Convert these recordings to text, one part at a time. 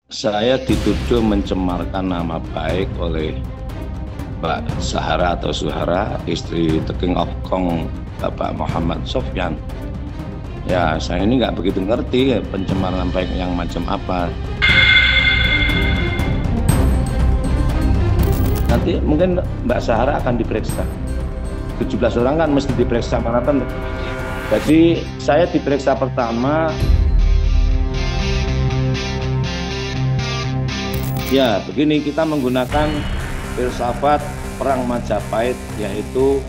Saya dituduh mencemarkan nama baik oleh Mbak Zahra atau Zuhara, istri The King of Kong, Bapak Muhammad Sofyan. Ya, saya ini nggak begitu ngerti ya, pencemaran baik yang macam apa. Nanti mungkin Mbak Zahra akan diperiksa. 17 orang kan mesti diperiksa maraton. Jadi saya diperiksa pertama. Ya, begini, kita menggunakan filsafat perang Majapahit, yaitu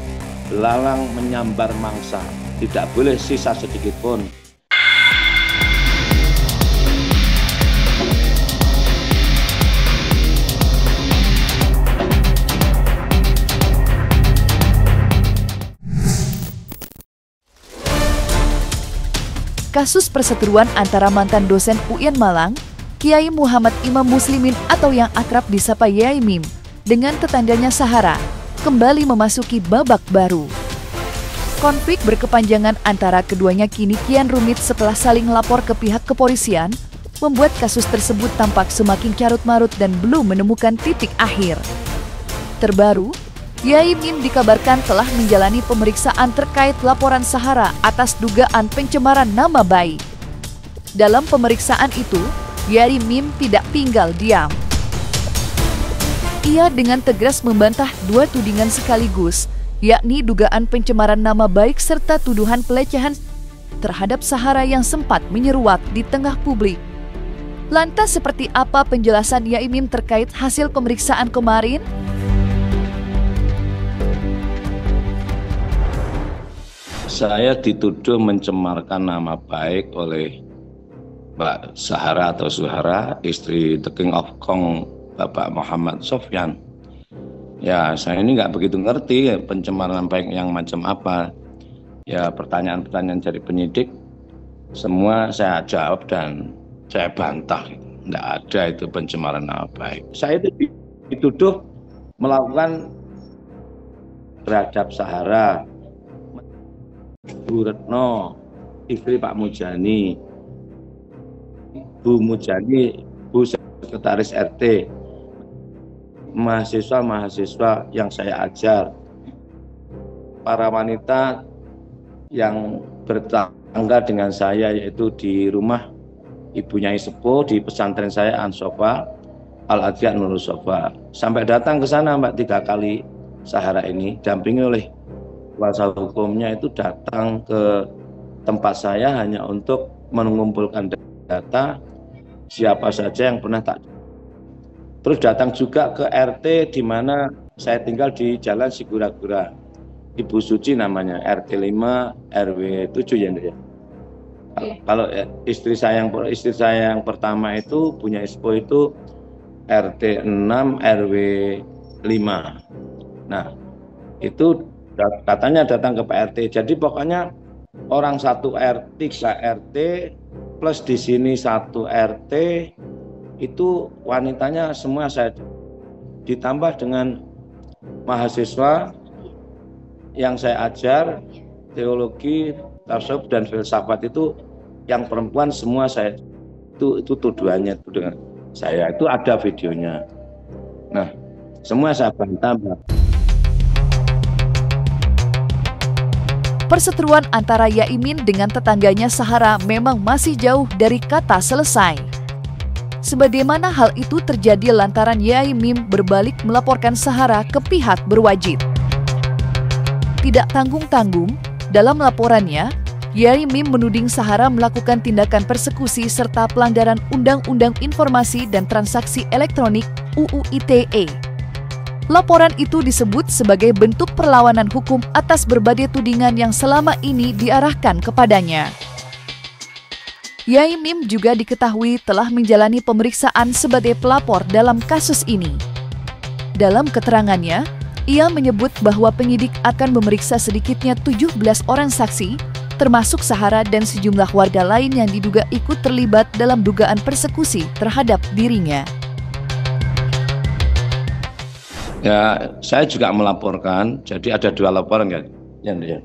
belalang menyambar mangsa, tidak boleh sisa sedikit pun. Kasus perseteruan antara mantan dosen UIN Malang, Kiai Muhammad Imam Muslimin atau yang akrab disapa Yai Mim, dengan tetangganya Zahra, kembali memasuki babak baru. Konflik berkepanjangan antara keduanya kini kian rumit setelah saling lapor ke pihak kepolisian, membuat kasus tersebut tampak semakin carut-marut dan belum menemukan titik akhir. Terbaru, Yai Mim dikabarkan telah menjalani pemeriksaan terkait laporan Zahra atas dugaan pencemaran nama baik. Dalam pemeriksaan itu, Yai Mim tidak tinggal diam. Ia dengan tegas membantah dua tudingan sekaligus, yakni dugaan pencemaran nama baik serta tuduhan pelecehan terhadap Zahra yang sempat menyeruak di tengah publik. Lantas seperti apa penjelasan Yai Mim terkait hasil pemeriksaan kemarin? Saya dituduh mencemarkan nama baik oleh Mbak Zahra atau Zuhara, istri The King of Kong, Bapak Muhammad Sofyan. Ya, saya ini nggak begitu ngerti ya, pencemaran baik yang macam apa. Ya, pertanyaan-pertanyaan dari penyidik semua saya jawab dan saya bantah. Nggak ada itu pencemaran nama baik. Saya itu dituduh melakukan terhadap Zahra, Bu Retno, istri Pak Mujani, Bu Mujani, Bu Sekretaris RT, mahasiswa-mahasiswa yang saya ajar, para wanita yang bertangga dengan saya, yaitu di rumah ibunya Sepuh di pesantren saya Ansofa, Al-Adiyah Nurul Sofa. Sampai datang ke sana Mbak 3 kali Zahra ini, dampingi oleh kuasa hukumnya, itu datang ke tempat saya hanya untuk mengumpulkan data siapa saja yang pernah tak. Terus datang juga ke RT di mana saya tinggal di Jalan Sigura-gura, Ibu Suci namanya, RT 5 RW 7 ya. Kalau istri saya yang pertama itu punya Expo itu RT 6 RW 5. Nah, itu katanya datang ke Pak RT. Jadi pokoknya orang 1 RT 3 RT plus di sini 1 RT itu wanitanya semua saya, ditambah dengan mahasiswa yang saya ajar teologi, tasawuf dan filsafat, itu yang perempuan semua saya, itu tuduhannya itu dengan saya, itu ada videonya. Nah, semua saya bantah. Perseteruan antara Yai Mim dengan tetangganya Zahra memang masih jauh dari kata selesai. Sebagaimana hal itu terjadi lantaran Yai Mim berbalik melaporkan Zahra ke pihak berwajib. Tidak tanggung-tanggung, dalam laporannya, Yai Mim menuding Zahra melakukan tindakan persekusi serta pelanggaran Undang-Undang Informasi dan Transaksi Elektronik (UU ITE). Laporan itu disebut sebagai bentuk perlawanan hukum atas berbagai tudingan yang selama ini diarahkan kepadanya. Yai Mim juga diketahui telah menjalani pemeriksaan sebagai pelapor dalam kasus ini. Dalam keterangannya, ia menyebut bahwa penyidik akan memeriksa sedikitnya 17 orang saksi, termasuk Zahra dan sejumlah warga lain yang diduga ikut terlibat dalam dugaan persekusi terhadap dirinya. Ya, saya juga melaporkan. Jadi ada 2 laporan kan? Ya.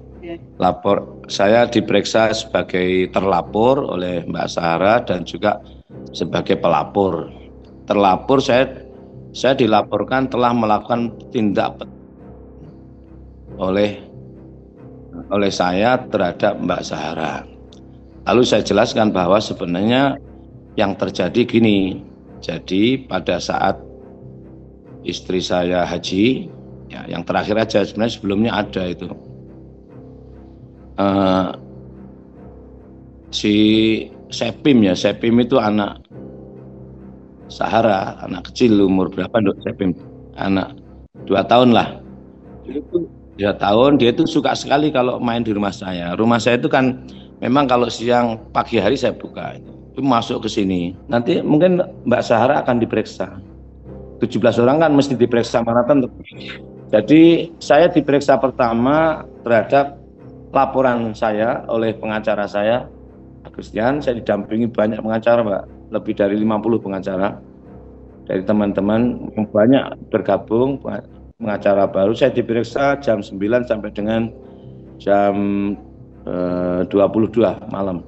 Lapor, saya diperiksa sebagai terlapor oleh Mbak Zahra dan juga sebagai pelapor. terlapor, saya dilaporkan telah melakukan tindak oleh saya terhadap Mbak Zahra. Lalu saya jelaskan bahwa sebenarnya yang terjadi gini. Jadi pada saat istri saya haji, ya, yang terakhir aja, sebenarnya sebelumnya ada itu, si Sepim itu anak Zahra, anak kecil, umur berapa Dok Sepim? Anak 2 tahun lah. Itu 2 tahun, dia itu suka sekali kalau main di rumah saya. Rumah saya itu kan memang kalau siang pagi hari saya buka, itu masuk ke sini. Nanti mungkin Mbak Zahra akan diperiksa. 17 orang kan mesti diperiksa maraton. Jadi saya diperiksa pertama terhadap laporan saya oleh pengacara saya, Agustian. Saya didampingi banyak pengacara, Mbak, lebih dari 50 pengacara dari teman-teman yang banyak bergabung, pengacara baru. Saya diperiksa jam 9 sampai dengan jam 22 malam.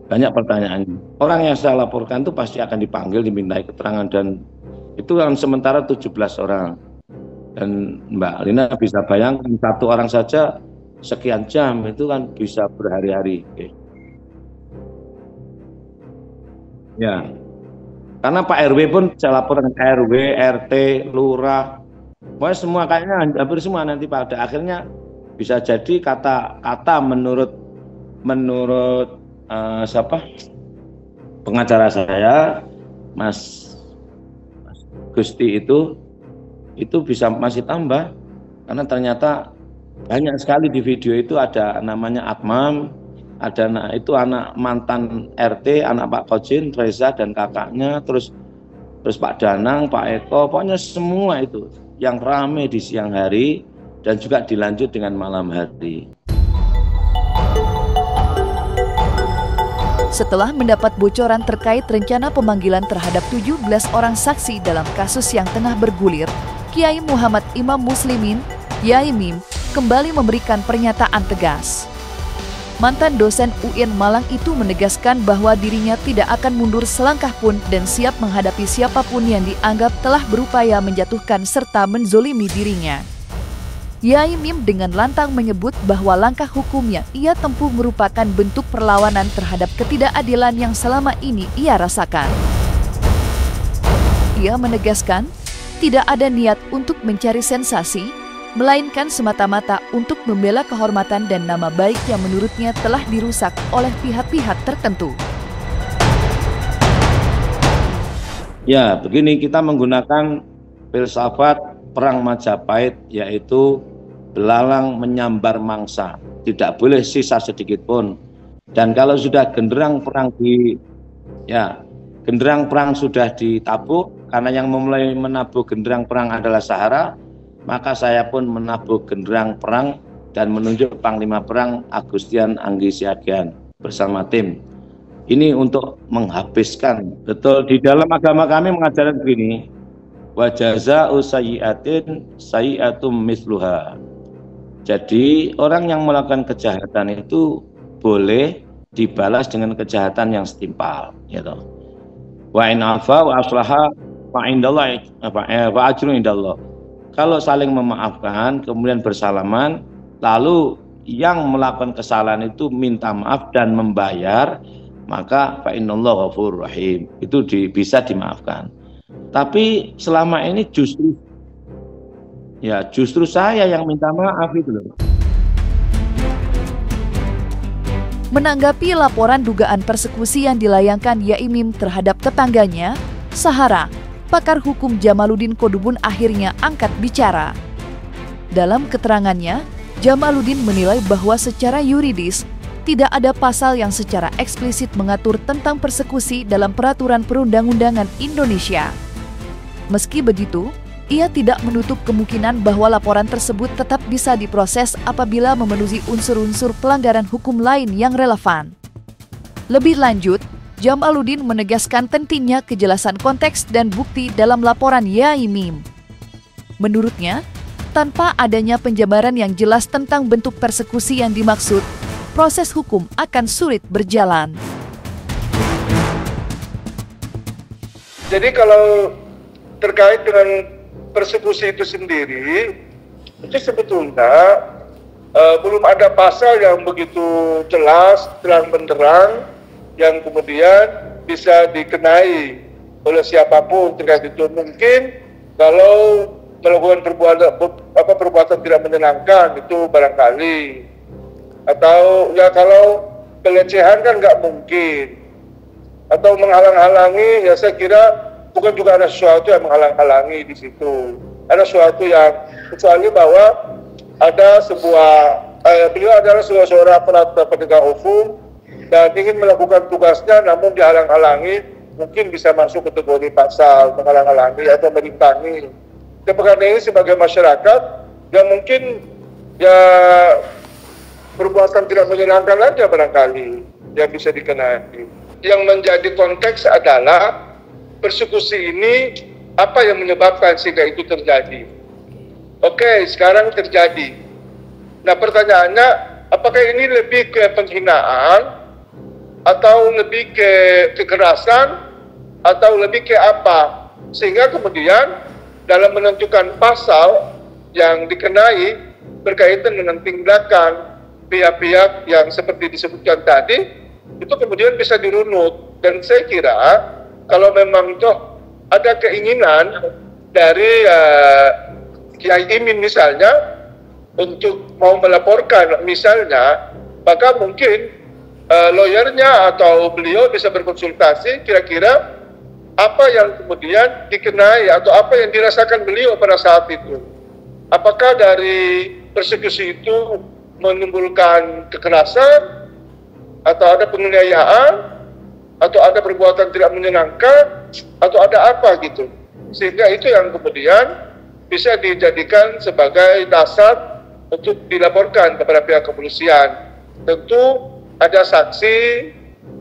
Banyak pertanyaan. Orang yang saya laporkan itu pasti akan dipanggil, dimintai keterangan, dan itu kan sementara 17 orang. Dan Mbak Lina bisa bayangkan satu orang saja sekian jam, itu kan bisa berhari-hari. Ya, karena Pak RW pun saya laporkan, RW, RT, lurah, pokoknya semua, kayaknya hampir semua nanti pada akhirnya bisa jadi kata-kata menurut siapa pengacara saya, Mas Gusti itu bisa masih tambah, karena ternyata banyak sekali di video itu ada namanya Atmam, ada itu anak mantan RT, anak Pak Kojin, Reza dan kakaknya, terus Pak Danang, Pak Eko, pokoknya semua itu yang rame di siang hari dan juga dilanjut dengan malam hari. Setelah mendapat bocoran terkait rencana pemanggilan terhadap 17 orang saksi dalam kasus yang tengah bergulir, Kiai Muhammad Imam Muslimin, YAIMIM, kembali memberikan pernyataan tegas. Mantan dosen UIN Malang itu menegaskan bahwa dirinya tidak akan mundur selangkah pun dan siap menghadapi siapapun yang dianggap telah berupaya menjatuhkan serta menzolimi dirinya. YAIMIM dengan lantang menyebut bahwa langkah hukum yang ia tempuh merupakan bentuk perlawanan terhadap ketidakadilan yang selama ini ia rasakan. Ia menegaskan tidak ada niat untuk mencari sensasi, melainkan semata-mata untuk membela kehormatan dan nama baik yang menurutnya telah dirusak oleh pihak-pihak tertentu. Ya, begini, kita menggunakan filsafat perang Majapahit, yaitu belalang menyambar mangsa, tidak boleh sisa sedikit pun. Dan kalau sudah genderang perang sudah ditabuh, karena yang memulai menabuh genderang perang adalah Zahra, maka saya pun menabuh genderang perang dan menunjuk Panglima Perang Agustian Anggi Siagian bersama tim. Ini untuk menghabiskan. Betul, di dalam agama kami mengajarkan begini, wa jazaa'u sayyi'atin sayyi'atum misluha. Jadi orang yang melakukan kejahatan itu boleh dibalas dengan kejahatan yang setimpal, gitu. Wa in afa wa aslaha fa indallahi wa ajrun indallah. Kalau saling memaafkan kemudian bersalaman, lalu yang melakukan kesalahan itu minta maaf dan membayar, maka fa innallaha ghafurur rahim. Itu bisa dimaafkan. Tapi selama ini justru saya yang minta maaf itu loh. Menanggapi laporan dugaan persekusi yang dilayangkan YAIMIM terhadap tetangganya, Zahra, pakar hukum Jamaluddin Qodubun akhirnya angkat bicara. Dalam keterangannya, Jamaluddin menilai bahwa secara yuridis tidak ada pasal yang secara eksplisit mengatur tentang persekusi dalam peraturan perundang-undangan Indonesia. Meski begitu, ia tidak menutup kemungkinan bahwa laporan tersebut tetap bisa diproses apabila memenuhi unsur-unsur pelanggaran hukum lain yang relevan. Lebih lanjut, Jamaluddin menegaskan pentingnya kejelasan konteks dan bukti dalam laporan YAIMIM. Menurutnya, tanpa adanya penjabaran yang jelas tentang bentuk persekusi yang dimaksud, proses hukum akan sulit berjalan. Jadi kalau terkait dengan persekusi itu sendiri, itu sebetulnya belum ada pasal yang begitu jelas, terang benderang, yang kemudian bisa dikenai oleh siapapun terkait itu. Mungkin kalau melakukan perbuatan tidak menyenangkan itu barangkali, atau ya kalau pelecehan kan nggak mungkin, atau menghalang-halangi, ya saya kira bukan juga ada sesuatu yang menghalang-halangi di situ. Ada sesuatu yang, kecuali bahwa ada sebuah beliau adalah seorang penegak hukum dan ingin melakukan tugasnya namun dihalang-halangi, mungkin bisa masuk kategori pasal menghalang-halangi atau merintangi. Dan karena ini sebagai masyarakat yang mungkin ya perbuatan tidak menyenangkan aja barangkali yang bisa dikenai. Yang menjadi konteks adalah persekusi ini apa yang menyebabkan sehingga itu terjadi. Oke, sekarang terjadi. Nah pertanyaannya, apakah ini lebih ke penghinaan atau lebih ke kekerasan atau lebih ke apa? Sehingga kemudian dalam menentukan pasal yang dikenai berkaitan dengan tindakan pihak-pihak yang seperti disebutkan tadi, itu kemudian bisa dirunut. Dan saya kira kalau memang toh ada keinginan dari Kiai Imin misalnya untuk mau melaporkan misalnya, maka mungkin lawyernya atau beliau bisa berkonsultasi kira-kira apa yang kemudian dikenai atau apa yang dirasakan beliau pada saat itu. Apakah dari persekusi itu menimbulkan kekerasan, atau ada penganiayaan, atau ada perbuatan tidak menyenangkan, atau ada apa gitu. Sehingga itu yang kemudian bisa dijadikan sebagai dasar untuk dilaporkan kepada pihak kepolisian. Tentu ada saksi,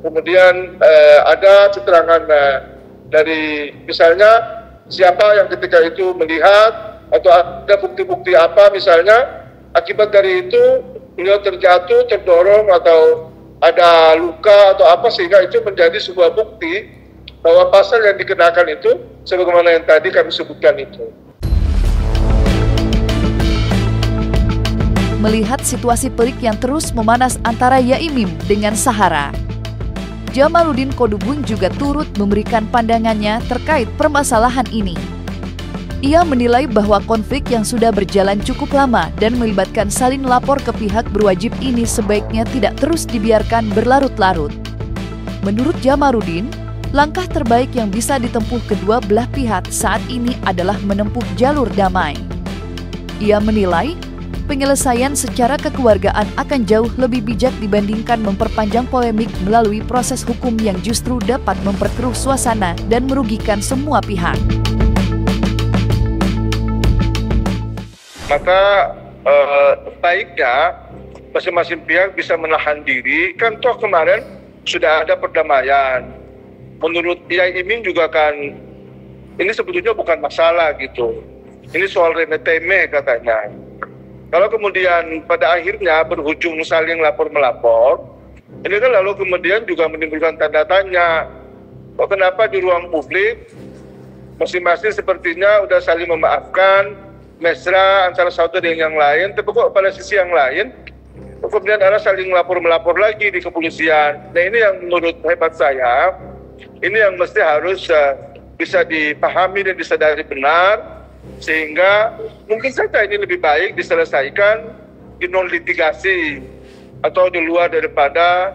kemudian ada keterangan dari misalnya siapa yang ketika itu melihat, atau ada bukti-bukti apa misalnya akibat dari itu beliau terjatuh, terdorong, atau ada luka atau apa, sehingga itu menjadi sebuah bukti bahwa pasal yang dikenakan itu sebagaimana yang tadi kami sebutkan itu. Melihat situasi pelik yang terus memanas antara Yaimim dengan Sahara, Jamaluddin Kodubun juga turut memberikan pandangannya terkait permasalahan ini. Ia menilai bahwa konflik yang sudah berjalan cukup lama dan melibatkan saling lapor ke pihak berwajib ini sebaiknya tidak terus dibiarkan berlarut-larut. Menurut Jamaluddin, langkah terbaik yang bisa ditempuh kedua belah pihak saat ini adalah menempuh jalur damai. Ia menilai penyelesaian secara kekeluargaan akan jauh lebih bijak dibandingkan memperpanjang polemik melalui proses hukum yang justru dapat memperkeruh suasana dan merugikan semua pihak. Maka baiknya masing-masing pihak bisa menahan diri. Kan toh kemarin sudah ada perdamaian. Menurut Kiai Imin juga kan ini sebetulnya bukan masalah gitu. Ini soal remeh-temeh katanya. Kalau kemudian pada akhirnya berujung saling lapor-melapor, ini kan lalu kemudian juga menimbulkan tanda tanya. Kok kenapa di ruang publik masing-masing sepertinya udah saling memaafkan, mesra antara satu dengan yang lain, tapi kok pada sisi yang lain kemudian ada saling melapor lagi di kepolisian. Nah ini yang menurut hemat saya, ini yang mesti harus bisa dipahami dan disadari benar, sehingga mungkin saja ini lebih baik diselesaikan di non litigasi atau di luar daripada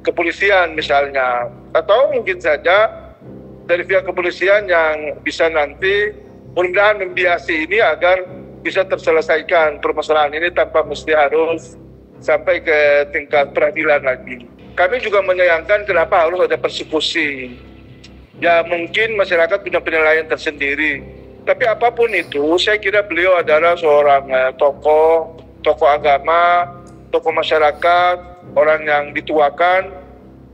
kepolisian misalnya, atau mungkin saja dari pihak kepolisian yang bisa nanti mudah-mudahan membiasi ini agar bisa terselesaikan permasalahan ini tanpa mesti harus sampai ke tingkat peradilan lagi. Kami juga menyayangkan kenapa harus ada persekusi. Ya mungkin masyarakat punya penilaian tersendiri. Tapi apapun itu, saya kira beliau adalah seorang tokoh agama, tokoh masyarakat, orang yang dituakan.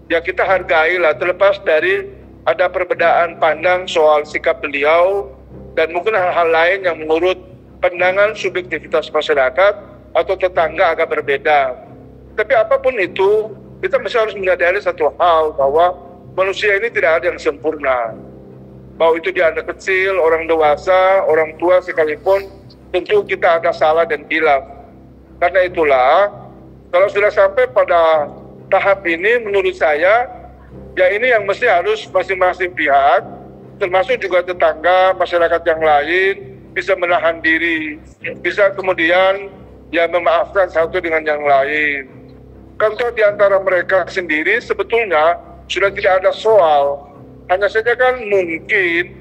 Ya kita hargailah, terlepas dari ada perbedaan pandang soal sikap beliau, dan mungkin hal-hal lain yang menurut pandangan subjektivitas masyarakat atau tetangga agak berbeda. Tapi apapun itu, kita mesti harus menyadari satu hal, bahwa manusia ini tidak ada yang sempurna. Bahwa itu dia anak kecil, orang dewasa, orang tua sekalipun, tentu kita ada salah dan hilaf. Karena itulah, kalau sudah sampai pada tahap ini, menurut saya, ya ini yang mesti harus masing-masing pihak, termasuk juga tetangga, masyarakat yang lain, bisa menahan diri, bisa kemudian ya memaafkan satu dengan yang lain. Kan di antara mereka sendiri sebetulnya sudah tidak ada soal. Hanya saja kan mungkin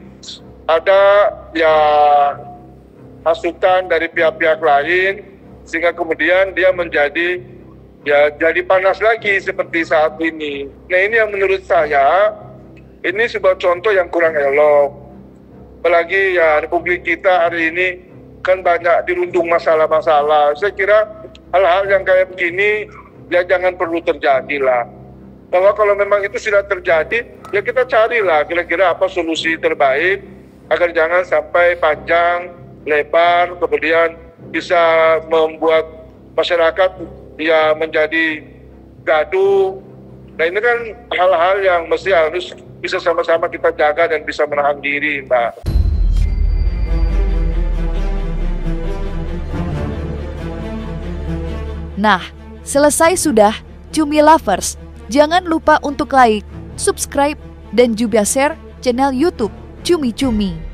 ada ya hasutan dari pihak-pihak lain sehingga kemudian dia menjadi ya jadi panas lagi seperti saat ini. Nah ini yang menurut saya ini sebuah contoh yang kurang elok. Apalagi ya Republik kita hari ini kan banyak dirundung masalah-masalah. Saya kira hal-hal yang kayak begini ya jangan perlu terjadi lah. Bahwa kalau memang itu sudah terjadi, ya kita carilah kira-kira apa solusi terbaik agar jangan sampai panjang, lebar, kemudian bisa membuat masyarakat ya menjadi gaduh. Nah ini kan hal-hal yang mesti harus bisa sama-sama kita jaga dan bisa menahan diri, Mbak. Nah, selesai sudah Cumi Lovers. Jangan lupa untuk like, subscribe, dan juga share channel YouTube Cumi Cumi.